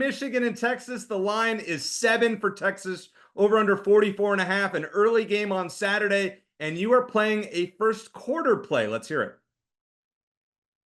Michigan and Texas. The line is 7 for Texas, over under 44.5, an early game on Saturday, and you are playing a first quarter play. Let's hear it.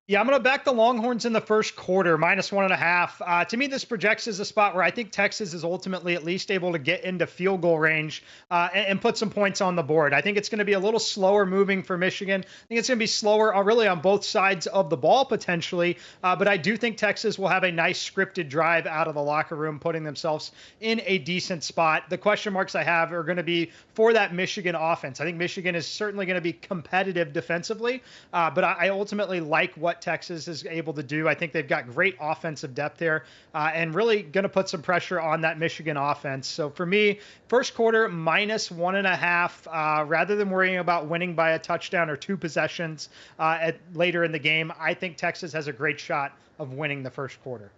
Yeah, I'm going to back the Longhorns in the first quarter, -1.5. To me, this projects as a spot where I think Texas is ultimately at least able to get into field goal range and put some points on the board. I think it's going to be a little slower moving for Michigan. I think it's going to be slower really on both sides of the ball potentially, but I do think Texas will have a nice scripted drive out of the locker room, putting themselves in a decent spot. The question marks I have are going to be for that Michigan offense. I think Michigan is certainly going to be competitive defensively, but I ultimately like what Texas is able to do. I think they've got great offensive depth there and really going to put some pressure on that Michigan offense. So for me, first quarter -1.5, rather than worrying about winning by a touchdown or 2 possessions later in the game, I think Texas has a great shot of winning the first quarter.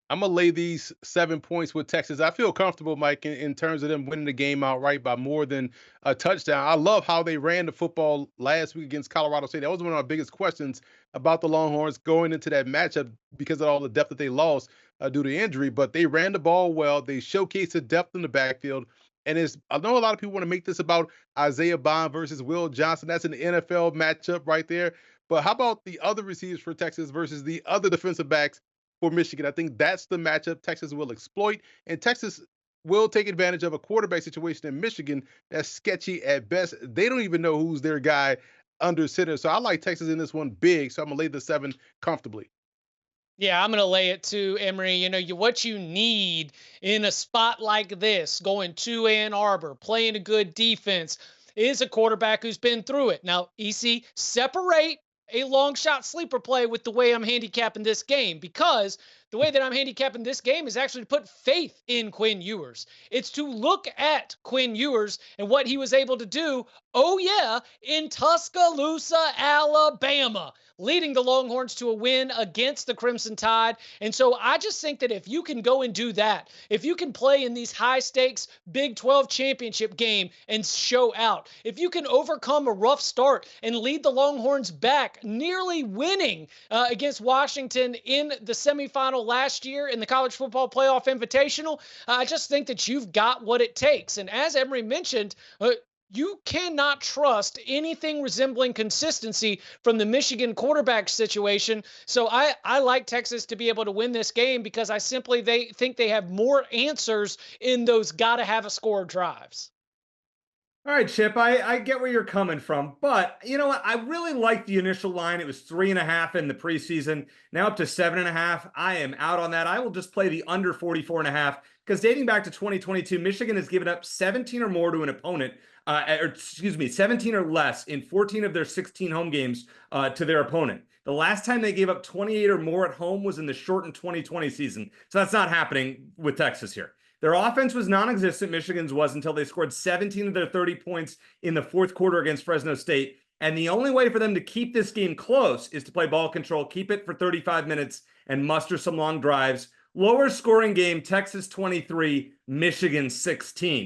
I'm going to lay these 7 points with Texas. I feel comfortable, Mike, in terms of them winning the game outright by more than a touchdown. I love how they ran the football last week against Colorado State. That was one of my biggest questions about the Longhorns going into that matchup because of all the depth that they lost due to injury. But they ran the ball well. They showcased the depth in the backfield. And I know a lot of people want to make this about Isaiah Bond versus Will Johnson. That's an NFL matchup right there. But how about the other receivers for Texas versus the other defensive backs for Michigan? I think that's the matchup Texas will exploit, and Texas will take advantage of a quarterback situation in Michigan that's sketchy at best. They don't even know who's their guy under center. So I like Texas in this one big, so I'm going to lay the 7 comfortably. Yeah, I'm going to lay it too, Emory. What you need in a spot like this, going to Ann Arbor, playing a good defense, is a quarterback who's been through it. Now, EC, separate a long shot sleeper play with the way I'm handicapping this game, because the way that I'm handicapping this game is actually to put faith in Quinn Ewers. It's to look at Quinn Ewers and what he was able to do, in Tuscaloosa, Alabama, leading the Longhorns to a win against the Crimson Tide. And so I just think that if you can go and do that, if you can play in these high-stakes Big 12 championship game and show out, if you can overcome a rough start and lead the Longhorns back, nearly winning against Washington in the semifinal last year in the College Football Playoff Invitational, I just think that you've got what it takes. And as Emory mentioned, you cannot trust anything resembling consistency from the Michigan quarterback situation. So I like Texas to be able to win this game because they think they have more answers in those gotta have a score drives. All right, Chip, I get where you're coming from, but you know what? I really like the initial line. It was 3.5 in the preseason, now up to 7.5. I am out on that. I will just play the under 44.5 because dating back to 2022, Michigan has given up 17 or more to an opponent, 17 or less in 14 of their 16 home games to their opponent. The last time they gave up 28 or more at home was in the shortened 2020 season. So that's not happening with Texas here. Their offense was non-existent, Michigan's was, until they scored 17 of their 30 points in the fourth quarter against Fresno State. And the only way for them to keep this game close is to play ball control, keep it for 35 minutes, and muster some long drives. Lower scoring game, Texas 23, Michigan 16.